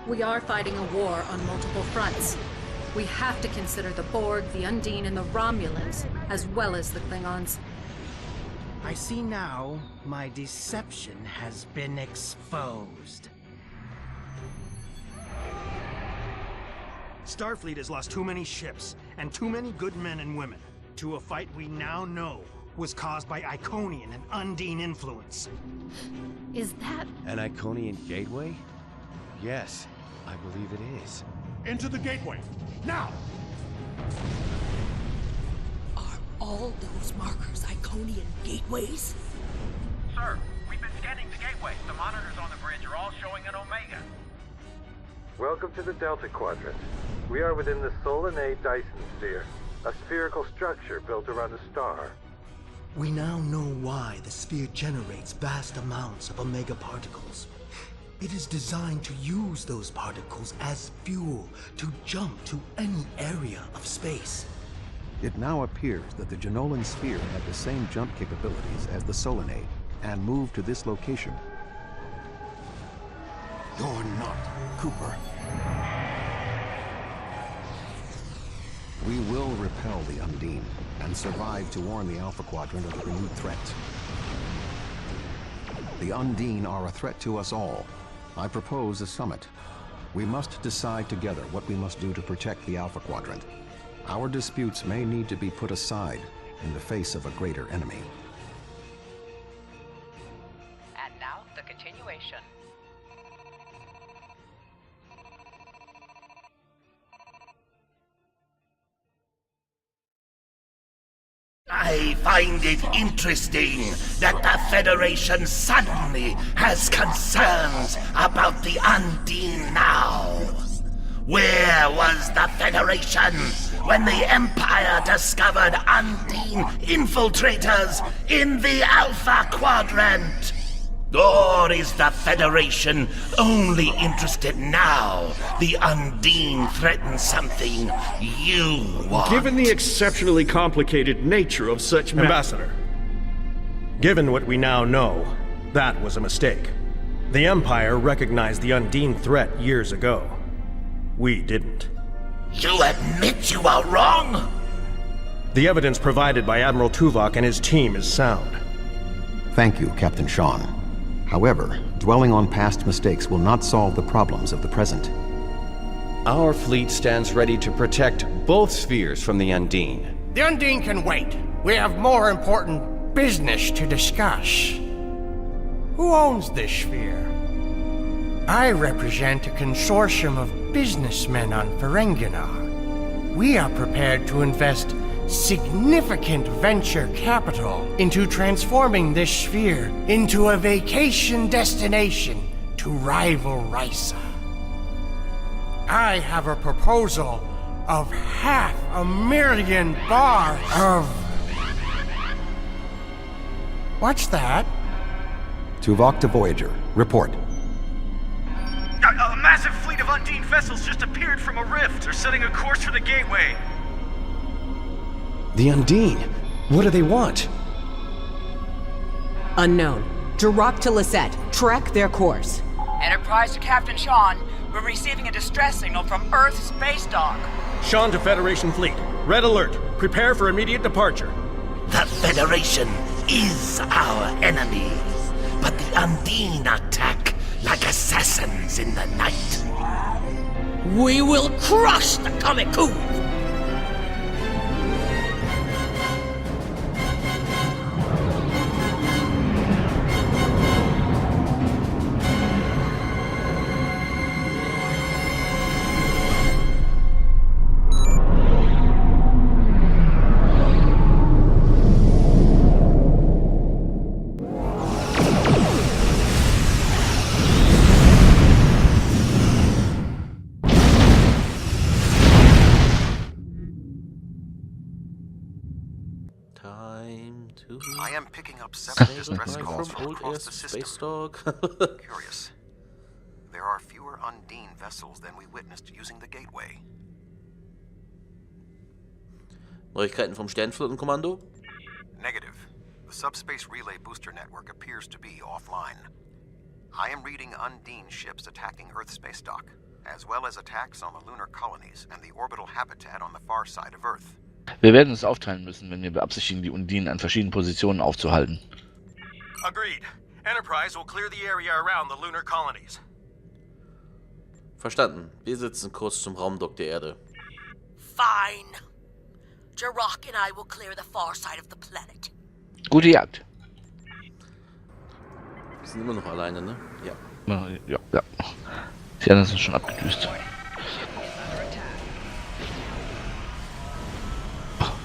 We are fighting a war on multiple fronts. We have to consider the Borg, the Undine, and the Romulans, as well as the Klingons. I see now my deception has been exposed. Starfleet has lost too many ships and too many good men and women to a fight we now know was caused by Iconian and Undine influence. Is that... An Iconian gateway? Yes, I believe it is. Into the gateway, now! Are all those markers Iconian gateways? Sir, we've been scanning the gateway. The monitors on the bridge are all showing an Omega. Welcome to the Delta Quadrant. We are within the Solanae Dyson sphere, a spherical structure built around a star. We now know why the sphere generates vast amounts of omega particles. It is designed to use those particles as fuel to jump to any area of space. It now appears that the Jenolan sphere had the same jump capabilities as the Solanae and moved to this location. You're not Cooper. We will repel the Undine and survive to warn the Alpha Quadrant of the renewed threat. The Undine are a threat to us all. I propose a summit. We must decide together what we must do to protect the Alpha Quadrant. Our disputes may need to be put aside in the face of a greater enemy. And now, the continuation. I find it interesting that the Federation suddenly has concerns about the Undine now. Where was the Federation when the Empire discovered Undine infiltrators in the Alpha Quadrant? Or is the Federation only interested now the Undine threatens something you want? Given the exceptionally complicated nature of such Ambassador, given what we now know, that was a mistake. The Empire recognized the Undine threat years ago. We didn't. You admit you are wrong? The evidence provided by Admiral Tuvok and his team is sound. Thank you, Captain Sean. However, dwelling on past mistakes will not solve the problems of the present. Our fleet stands ready to protect both spheres from the Undine. The Undine can wait. We have more important business to discuss. Who owns this sphere? I represent a consortium of businessmen on Ferenginar. We are prepared to invest significant venture capital into transforming this sphere into a vacation destination to rival Risa. I have a proposal of 500,000 bars of... What's that? Tuvok to Voyager. Report. A massive fleet of Undine vessels just appeared from a rift. They're setting a course for the gateway. The Undine? What do they want? Unknown. Direct to Lisette. Track their course. Enterprise to Captain Sean. We're receiving a distress signal from Earth's space dock. Sean to Federation Fleet. Red alert. Prepare for immediate departure. The Federation is our enemy, but the Undine attack like assassins in the night. We will crush the Comic-Coup! I am picking up several distress calls from across the system. Curious. There are fewer Undine vessels than we witnessed using the gateway. Neuigkeiten vom Sternflottenkommando? Negative. The subspace relay booster network appears to be offline. I am reading Undine ships attacking Earth space dock. as well as attacks on the lunar colonies and the orbital habitat on the far side of Earth. Wir werden uns aufteilen müssen, wenn wir beabsichtigen, die Undinen an verschiedenen Positionen aufzuhalten. Agreed. Enterprise will clear the area around the lunar colonies. Verstanden. Wir sitzen kurz zum Raumdock der Erde. Fine. Jirok and I will clear the far side of the planet. Gute Jagd. Wir sind immer noch alleine, ne? Ja. Ja. Die anderen sind schon abgedüst.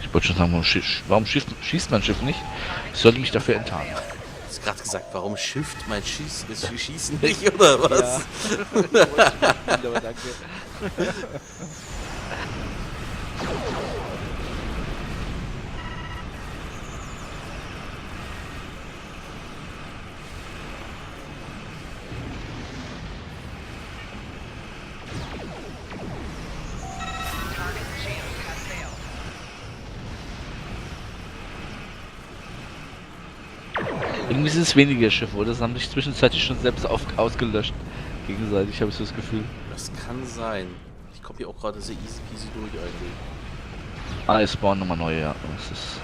Ich wollte schon sagen, warum schießt mein Schiff nicht? Ich sollte mich dafür enttarnen. Du hast gerade gesagt, warum schifft mein Schießen nicht, oder was? Ja. Aber danke. Irgendwie sind es weniger Schiffe, oder? Das haben sich zwischenzeitlich schon selbst ausgelöscht. Gegenseitig, habe ich so das Gefühl. Das kann sein. Ich komme hier auch gerade sehr easy peasy durch eigentlich. Ah, es spawnen nochmal neue, ja. Das ist...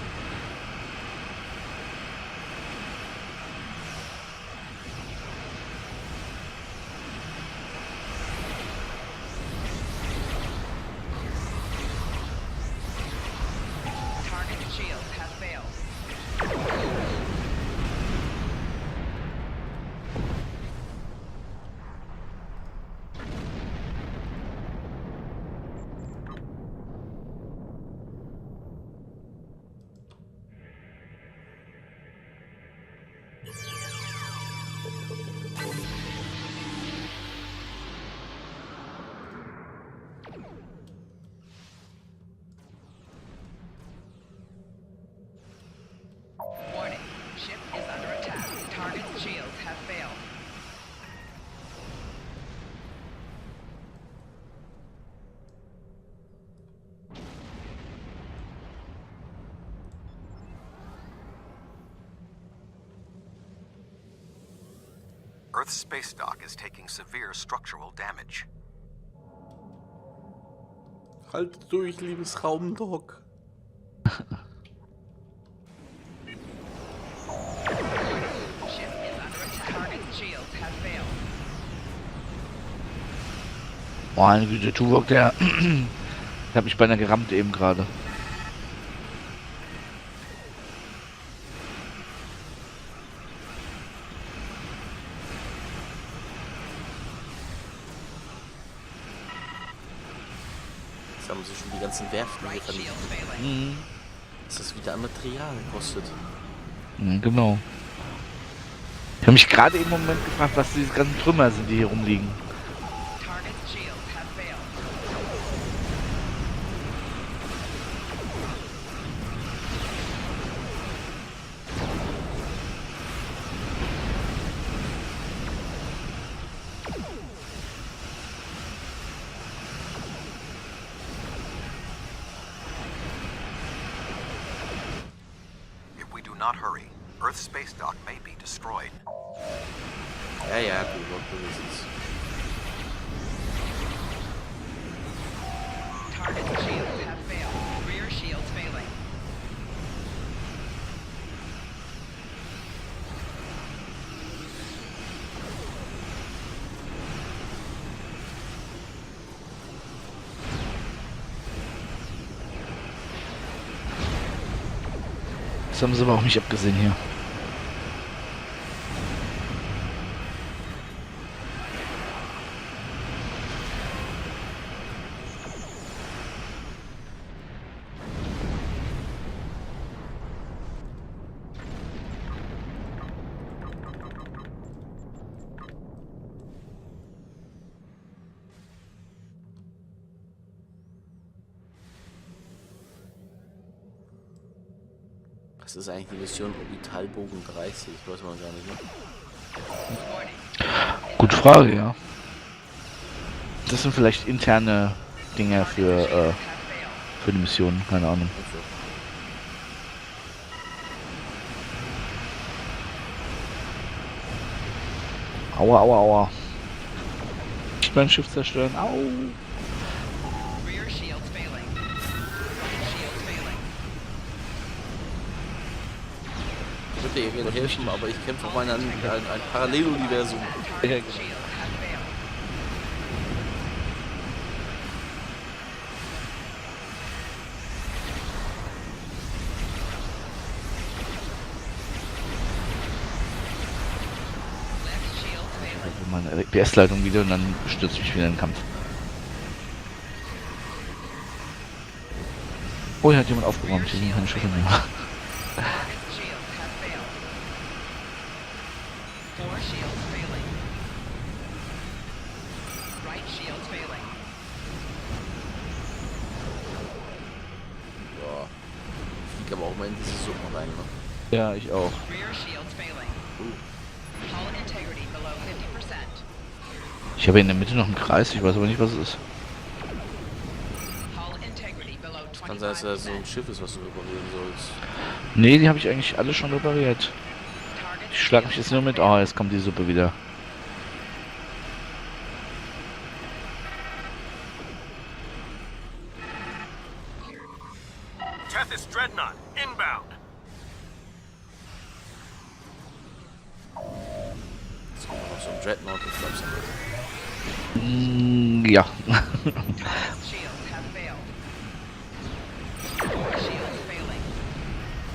Earth's space dock is taking severe structural damage. Halt durch, liebes Raumdock. Meine Güte, Tuvok, der hat mich beinahe gerammt eben gerade. Jetzt haben sie schon die ganzen Werften hier vernichtet. Dass das wieder an Material kostet. Genau. Ich habe mich gerade im Moment gefragt, was diese ganzen Trümmer sind, die hier rumliegen. Not hurry. Earth's space dock may be destroyed. Ja, du ist Target shields have failed. Rear shields failing. Das haben sie aber auch nicht abgesehen hier. Was ist eigentlich die Mission Orbitalbogen 30? Weiß man gar nicht, ne? Gute Frage, ja. Das sind vielleicht interne Dinge für die Mission, keine Ahnung. Aua. mein Schiff zerstören. Au! Ich würde dir gerne helfen, aber ich kämpfe auf ein Paralleluniversum. Ja, genau. Meine PS-Leitung wieder und dann stürzt mich wieder in den Kampf. Oh, hier hat jemand aufgeräumt, hier sind keine Schiffe mehr. Ja. Ich fliege aber auch mal in diese Suppe rein, ne? Ja, ich auch. Ich habe in der Mitte noch einen Kreis, ich weiß aber nicht, was es ist. Kann sein, dass das so ein Schiff ist, was du reparieren sollst. Nee, die habe ich eigentlich alle schon repariert. Ich schlage mich jetzt nur mit. Oh, jetzt kommt die Suppe wieder. Tethys Dreadnought, inbound. Jetzt kommt noch so ein Dreadnought, ich glaub's nicht. Ja.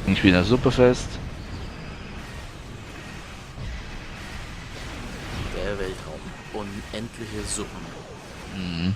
Ich bin in der Suppe fest. Der Weltraum. Unendliche Suppen. Mhm.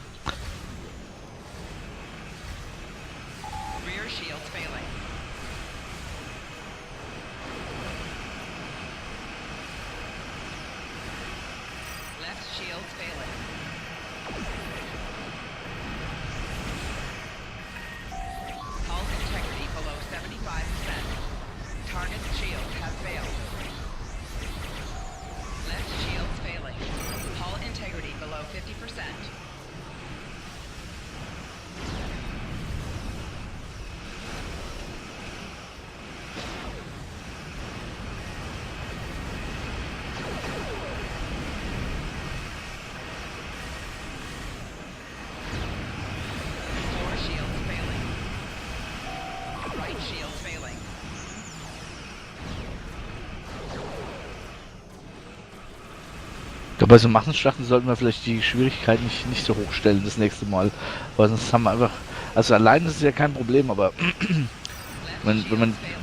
Ich glaube, bei so Massenschlachten sollten wir vielleicht die Schwierigkeit nicht so hoch stellen das nächste Mal. Weil sonst haben wir einfach. Also allein ist es ja kein Problem, aber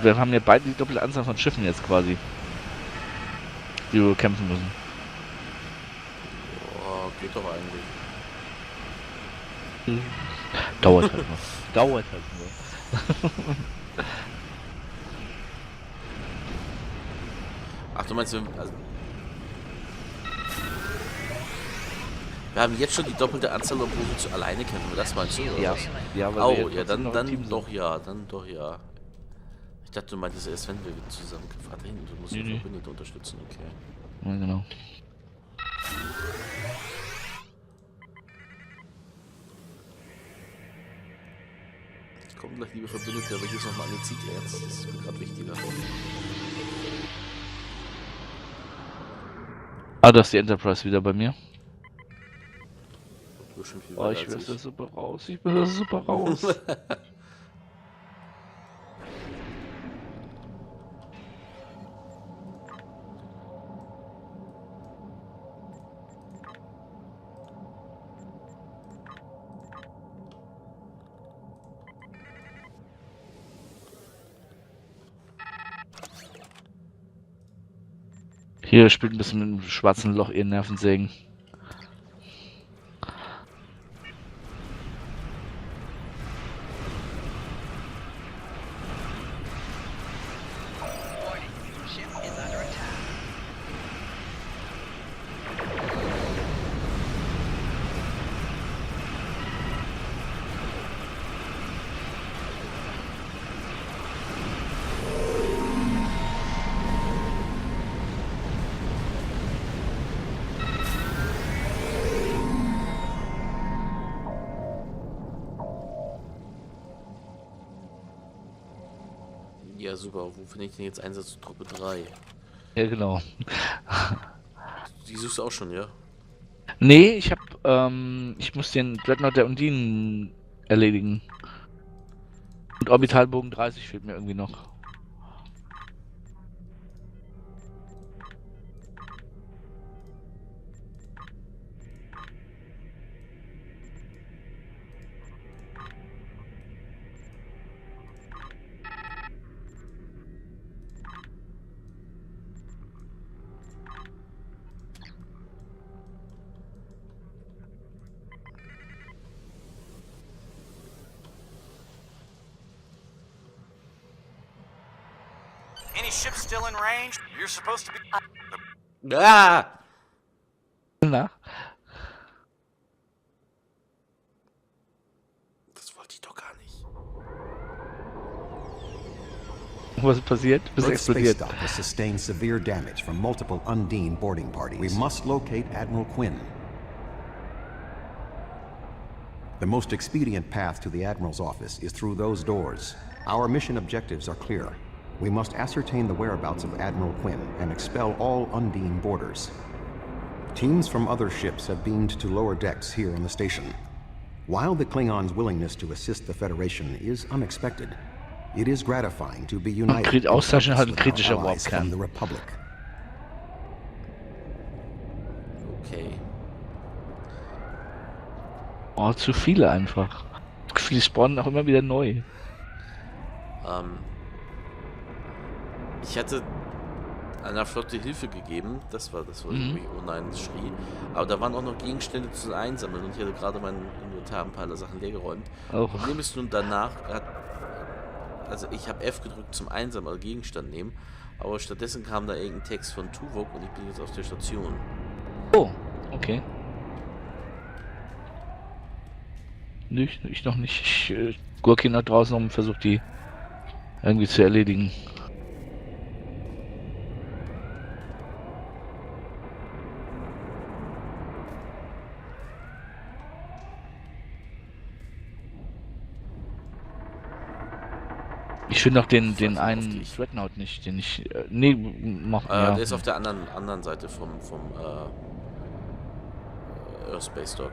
wir haben ja beide die doppelte Anzahl von Schiffen jetzt quasi, die wir kämpfen müssen. Oh, geht doch eigentlich. Dauert halt noch. Dauert halt nur. Ach, du meinst, also wir haben jetzt schon die doppelte Anzahl, obwohl wir zu alleine kämpfen. Das meinst du, oder ja. was? Ja, weil oh, ja, dann doch ja, dann doch ja. Ich dachte, du meintest erst, wenn wir zusammen gefahren hinten. Du musst die Verbündete unterstützen, okay. Ja, genau. Jetzt kommen gleich liebe Verbündete, aber hier ist nochmal eine Ziegler jetzt. Das ist mir gerade wichtiger. Ah, da ist die Enterprise wieder bei mir. Oh, ich will das super raus. Ich will das super raus. Hier spielt ein bisschen mit dem schwarzen Loch ihr Nervensägen. Ja, super. Wo finde ich denn jetzt Einsatztruppe 3? Ja, genau. Die suchst du auch schon, ja? Nee, ich habe ich muss den Dreadnought der Undinen erledigen. Und Orbitalbogen 30 fehlt mir irgendwie noch. Any ships still in range? You're supposed to be... Ah! Na? Das wollte ich doch gar nicht. Was ist passiert? Was ist Earth's space explodiert? dock has sustained severe damage from multiple Undine boarding parties. We must locate Admiral Quinn. The most expedient path to the Admiral's office is through those doors. Our mission objectives are clear. We must ascertain the whereabouts of Admiral Quinn and expel all Undine boarders. Teams from other ships have beamed to lower decks here on the station. While the Klingons' willingness to assist the Federation is unexpected, it is gratifying to be united Auszeichnen hat ein with kritischer our allies from Warpkern. the Republic. Okay. Oh, zu viele einfach. Die spawnen auch immer wieder neu. Ich hatte einer Flotte Hilfe gegeben, das war irgendwie, oh nein, das schrie. Aber da waren auch noch Gegenstände zu einsammeln und ich hatte gerade mein Inventar ein paar Sachen leergeräumt. Oh. Problem ist nun danach, also ich habe F gedrückt zum Einsammeln, also Gegenstand nehmen, aber stattdessen kam da irgendein Text von Tuvok und ich bin jetzt auf der Station. Oh, okay. Nicht, ich noch nicht. Ich gurke nach draußen und versuche die irgendwie zu erledigen. Ich finde noch den einen Dreadnought nicht, den ich. Nee, mach ja. Der ist auf der anderen Seite vom Space Dock.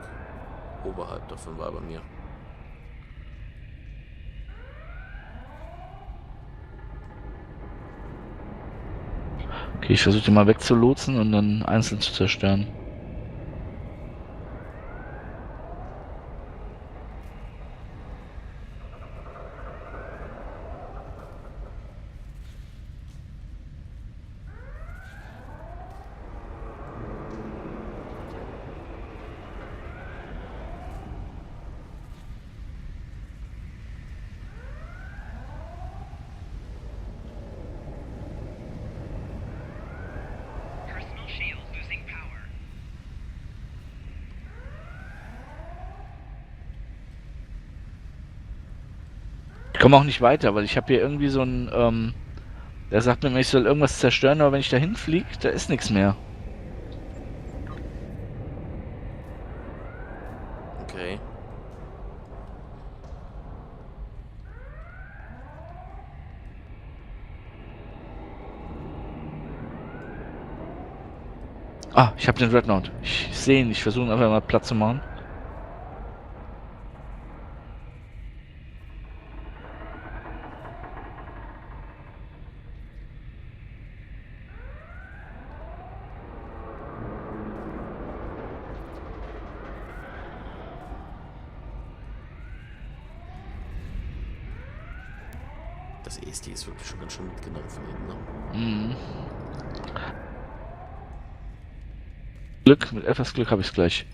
Oberhalb davon war er bei mir. Okay, ich versuche den mal wegzulotsen und dann einzeln zu zerstören. Ich komme auch nicht weiter, weil ich habe hier irgendwie so ein, der sagt mir, ich soll irgendwas zerstören, aber wenn ich da hinfliege, da ist nichts mehr. Okay. Ah, ich habe den Dreadnought. Ich sehe ihn, ich versuche einfach mal Platz zu machen. Das ESD ist wirklich schon ganz schön mitgenommen von hinten, ne? Mhm. Glück, mit etwas Glück habe ich es gleich.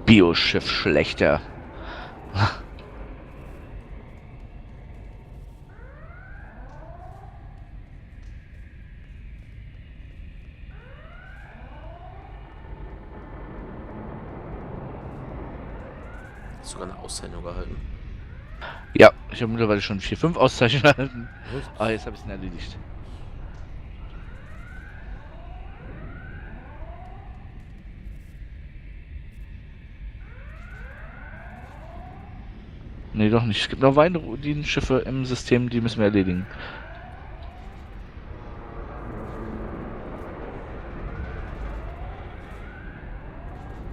Bioschiff schlechter. Sogar eine Auszeichnung erhalten. Ja, ich habe mittlerweile schon 4, 5 Auszeichnungen erhalten. Ah, jetzt habe ich es erledigt. Nee, doch nicht. Es gibt noch weitere Schiffe im System, die müssen wir erledigen.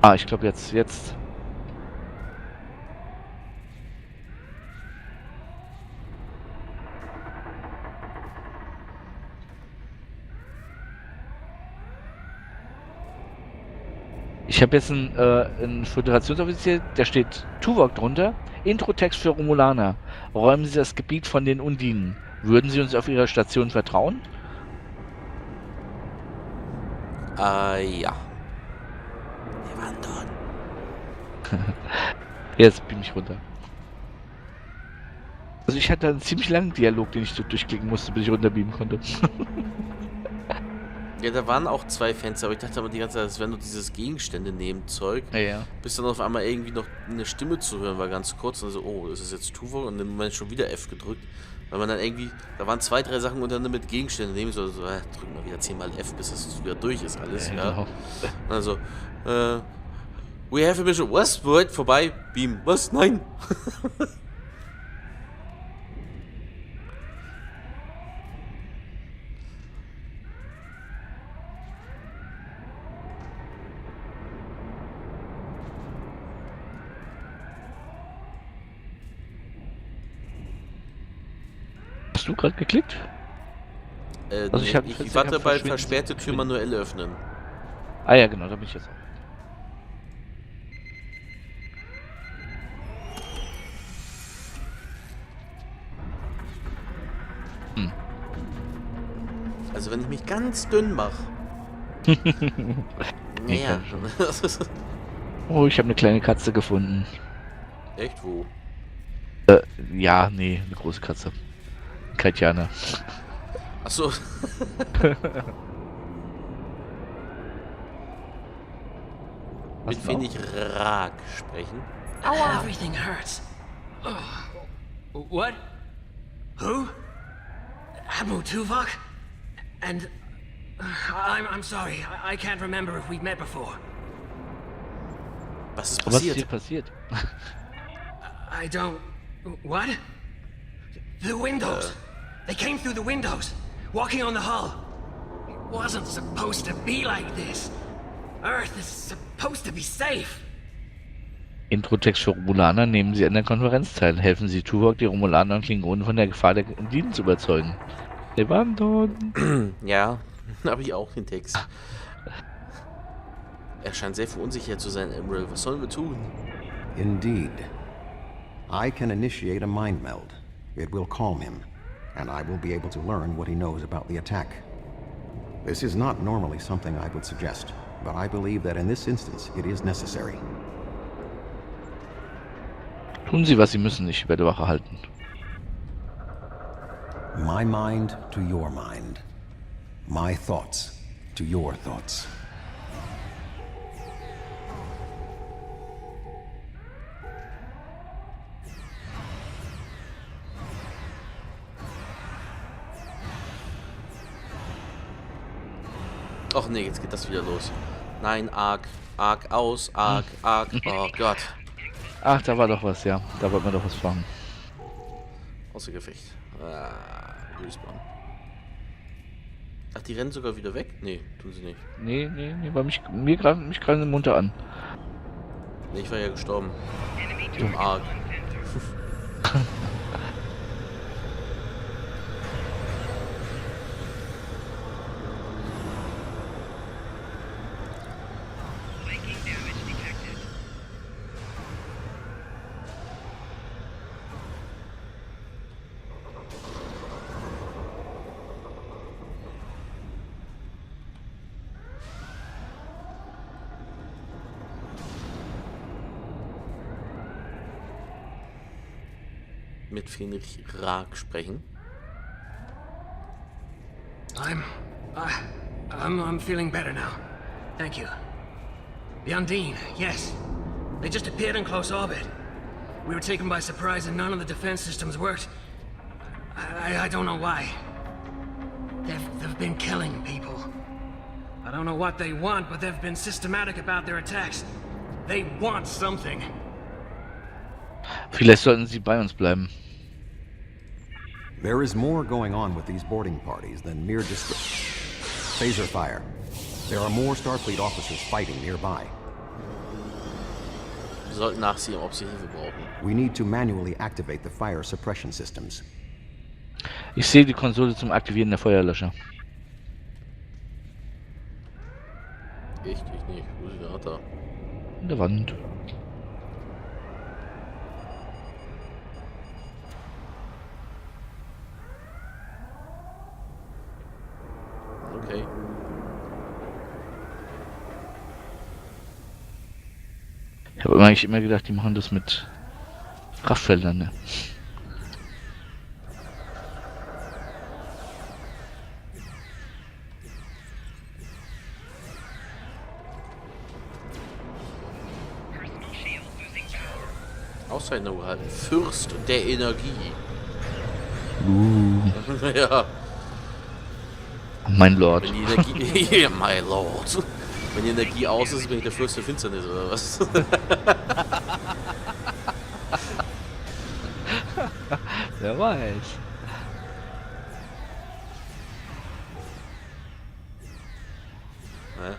Ah, ich glaube jetzt. Ich habe jetzt einen Föderationsoffizier, da steht Tuvok drunter. Introtext für Romulaner. Räumen Sie das Gebiet von den Undinen. Würden Sie uns auf Ihrer Station vertrauen? Ja. Wir waren dort. Jetzt bin ich runter. Also ich hatte einen ziemlich langen Dialog, den ich so durchklicken musste, bis ich runterbeamen konnte. Ja, da waren auch 2 Fenster, aber ich dachte aber die ganze Zeit, das wäre nur dieses Gegenstände nehmen Zeug. Ja. Bis dann auf einmal irgendwie noch eine Stimme zu hören war, ganz kurz. Und so, oh, ist das jetzt Tuvok? Und im Moment schon wieder F gedrückt. Weil man dann irgendwie, da waren 2, 3 Sachen unter anderem mit Gegenständen nehmen. So, drücken wir wieder 10-mal F, bis das wieder durch ist alles. Ja. Genau. Also, we have a mission. Was? Weit vorbei? Beam. Was? Nein. Hast du gerade geklickt? Also ich warte bei versperrte Tür manuell öffnen. Ah ja, genau, da bin ich jetzt auch. Also wenn ich mich ganz dünn mache. Ja. Oh, ich habe eine kleine Katze gefunden. Echt, wo? Ja, nee, eine große Katze. Katjana. Achso. Mit wem ich Rag sprechen? Aua. Everything hurts. What? Who? Admiral Tuvok? And I'm sorry. I can't remember if we've met before. Was ist passiert? Was ist hier passiert? I don't... What? The windows. They came through the windows, walking on the hull. It wasn't supposed to be like this. Earth is supposed to be safe. Introtext für Romulaner, nehmen Sie an der Konferenz teil. Helfen Sie Tuvok, die Romulaner und Klingonen von der Gefahr der Undinen zu überzeugen. Wir waren dort. Ja, habe ich auch den Text. Er scheint sehr verunsichert zu sein, Emerald. Was sollen wir tun? Indeed. I can initiate a mind meld. It will calm him, and I will be able to learn what he knows about the attack. This is not normally something I would suggest, but I believe that in this instance it is necessary. Tun Sie, was Sie müssen. Ich werde Wache halten. My mind to your mind. My thoughts to your thoughts. Och nee, jetzt geht das wieder los. Nein, arg aus, arg, oh Gott. Ach, da war doch was, ja. Da wollten wir doch was fangen. Außer Gefecht. Respawn. Ach, die rennen sogar wieder weg? Nee, tun sie nicht. Nee, weil mich gerade im Munter an. Nee, ich war ja gestorben. Dumm arg. Mit Fenrich Rag sprechen. I'm feeling better now. Thank you. The Undine, yes. They just appeared in close orbit. We were taken by surprise and none of the defense systems worked. I don't know why. They've been killing people. I don't know what they want, but they've been systematic about their attacks. They want something. Vielleicht sollten sie bei uns bleiben. There is more going on with these boarding parties than mere phaser fire. There are more Starfleet officers fighting nearby. Wir sollten nachsehen, ob sie Hilfe brauchen. We need to manually activate the fire suppression systems. Ich sehe die Konsole zum Aktivieren der Feuerlöscher. Echt? Ich nicht. Wo ist die da? In der Wand. Okay. Ich habe eigentlich immer gedacht, die machen das mit Kraftfeldern, ne? Auszeichnung erhalten. Fürst der Energie. Ja. Mein Lord. Wenn die Energie... ja, my Lord. Wenn die Energie aus ist, bin ich der Fürst der Finsternis, oder was? Wer weiß. Ja.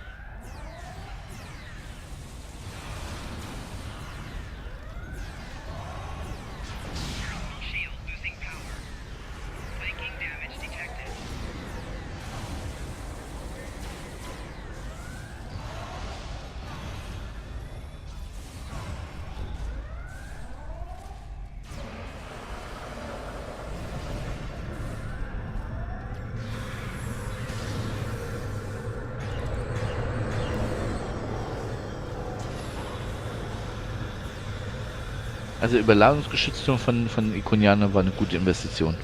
Also Überladungsgeschützung von Ikonianer war eine gute Investition.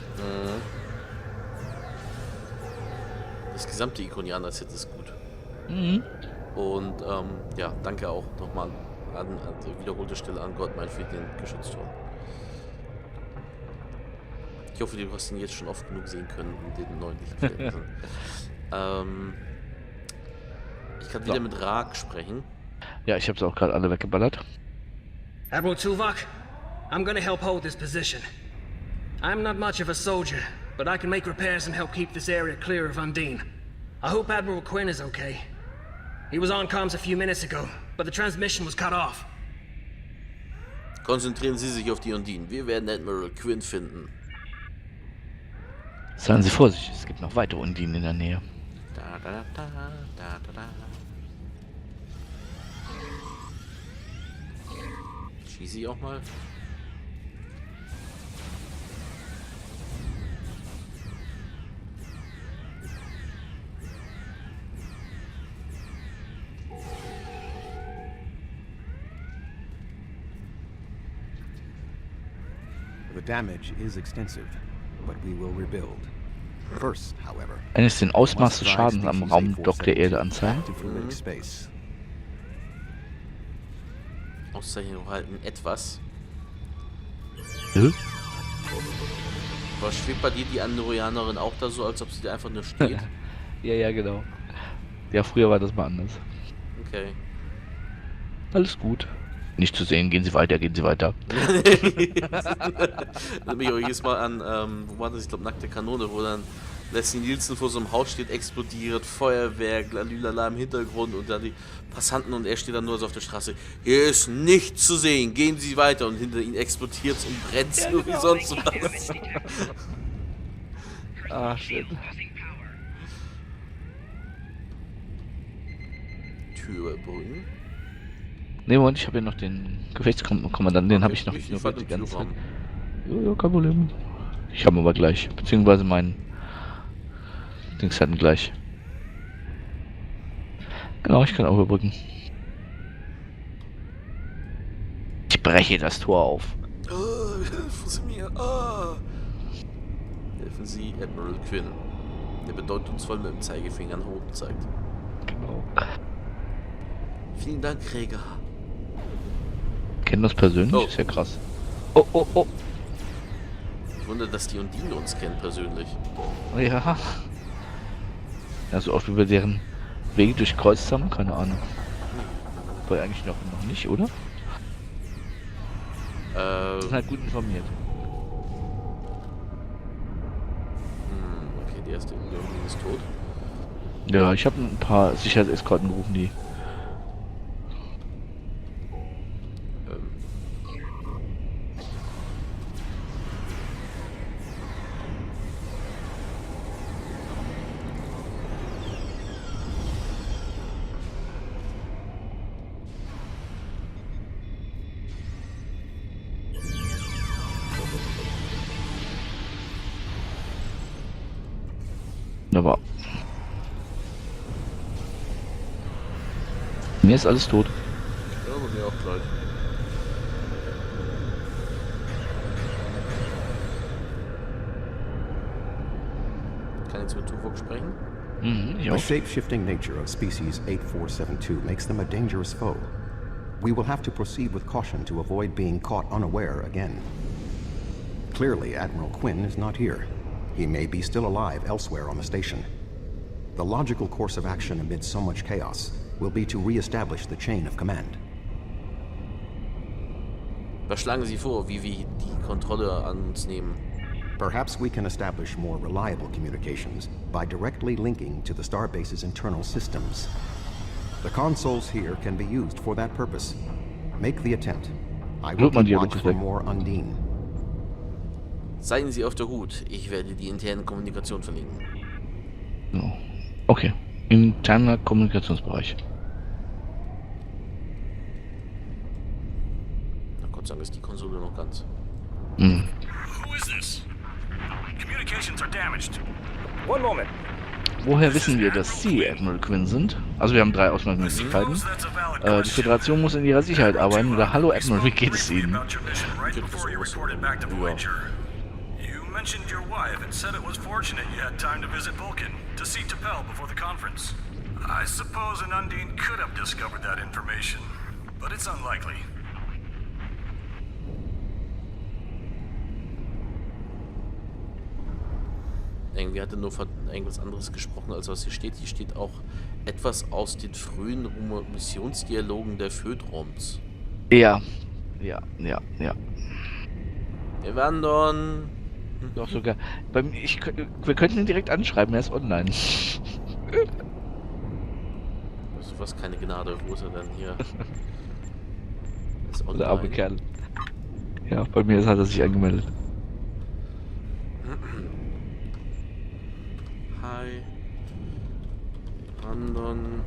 Das gesamte Ikonianer-Set ist gut. Mhm. Und ja, danke auch nochmal an wiederholte Stelle an Gottmeier für den Geschützturm. Ich hoffe, du hast ihn jetzt schon oft genug sehen können in den neuen Lichtverhältnissen. Ich kann wieder mit Rag sprechen. Ja, ich habe es auch gerade alle weggeballert. Admiral Tuvok, I'm gonna help hold this position. I'm not much of a soldier, but I can make repairs and help keep this area clear of Undine. I hope Admiral Quinn is okay. He was on comms a few minutes ago, but the transmission was cut off. Konzentrieren Sie sich auf die Undine. Wir werden Admiral Quinn finden. Seien Sie vorsichtig, es gibt noch weitere Undinen in der Nähe. Schieße ich auch mal. The damage is extensive, but we will rebuild. First, however, Wenn es den Ausmaß des Schadens am Raumdock der Erde anzeigt. Auszeichnung halten etwas. Hm? Was schwebt bei dir die Andorianerin auch da so, als ob sie da einfach nur steht? Ja, genau. Ja, früher war das mal anders. Okay. Alles gut. Nicht zu sehen, gehen Sie weiter, gehen Sie weiter. Erinnert mich auch jedes Mal an, wo war das? Ich glaube, nackte Kanone, wo dann Leslie Nielsen vor so einem Haus steht, explodiert, Feuerwerk, lalülala im Hintergrund und dann die Passanten und er steht dann nur so auf der Straße. Hier ist nichts zu sehen, gehen Sie weiter und hinter ihnen explodiert und brennt es nur wie sonst was. Ah, shit. Tür überbrücken. Ne, Moment, ich habe ja noch den Gefechtskommandanten, den habe ich noch ignoriert die ganze Zeit. Ja, kein Problem. Ich habe aber gleich, beziehungsweise meinen Dings hatten gleich. Genau, ich kann auch überbrücken. Ich breche das Tor auf. Oh, helfen Sie mir. Oh. Helfen Sie Admiral Quinn, der bedeutungsvoll mit dem Zeigefinger nach oben zeigt. Genau. Vielen Dank, Krieger. Kennen das persönlich? Oh. Ist ja krass. Oh, oh, oh. Ich wundere, dass die Undine uns kennen persönlich. Ja. Ja, so oft wie wir deren Wege durchkreuzt haben, keine Ahnung. Weil eigentlich noch nicht, oder? Sind halt gut informiert. Okay, der erste irgendwie ist tot. Ja, ich habe ein paar Sicherheitseskorten gerufen, die. Aber mir ist alles tot. Ja, bei mir auch gleich. Kann jetzt mit Tuvok sprechen? The shape-shifting nature of species 8472 makes them a dangerous foe. We will have to proceed with caution to avoid being caught unaware again. Clearly, Admiral Quinn is not here. He may be still alive elsewhere on the station. The logical course of action amid so much chaos will be to re-establish the chain of command. Was schlagen Sie vor, wie wir die Kontrolle an uns nehmen? Perhaps we can establish more reliable communications by directly linking to the Starbase's internal systems. The consoles here can be used for that purpose. Make the attempt. I will keep watch for more Undine. Seien Sie auf der Hut. Ich werde die interne Kommunikation verlegen. So. Okay. Interner Kommunikationsbereich. Na Gott sei Dank ist die Konsole noch ganz. Who is this? Communications are damaged. One moment. Woher wissen wir, dass Sie Admiral Quinn sind? Also wir haben 3 Auswahlmöglichkeiten. Die Föderation muss in ihrer Sicherheit arbeiten. Oder hallo Admiral, wie geht es Ihnen? You mentioned your wife and said it was fortunate you had time to visit Vulcan to see T'Pel before the conference. I suppose an Undine could have discovered that information, but it's unlikely. Irgendwie hat er nur von irgendwas anderes gesprochen, als was hier steht. Hier steht auch etwas aus den frühen Missionsdialogen der Födroms. Ja. Wir wandern. Doch sogar. Wir könnten ihn direkt anschreiben, er ist online. Das ist fast keine Gnade. Wo ist er denn hier? Ist online. Der arme Kerl. Ja, bei mir hat er sich angemeldet. Hi. Wandern.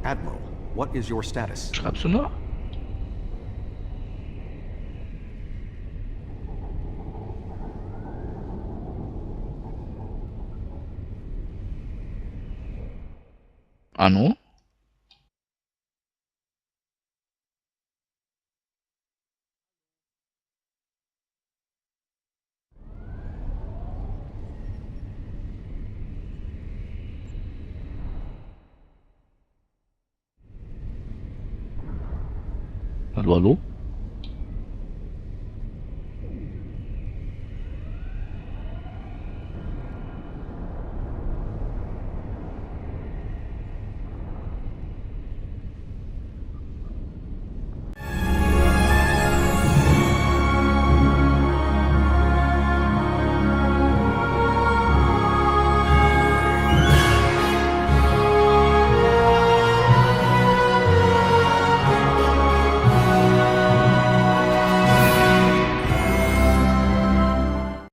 Admiral, what is your status? Schreibst du noch? Anno? Hallo, hallo?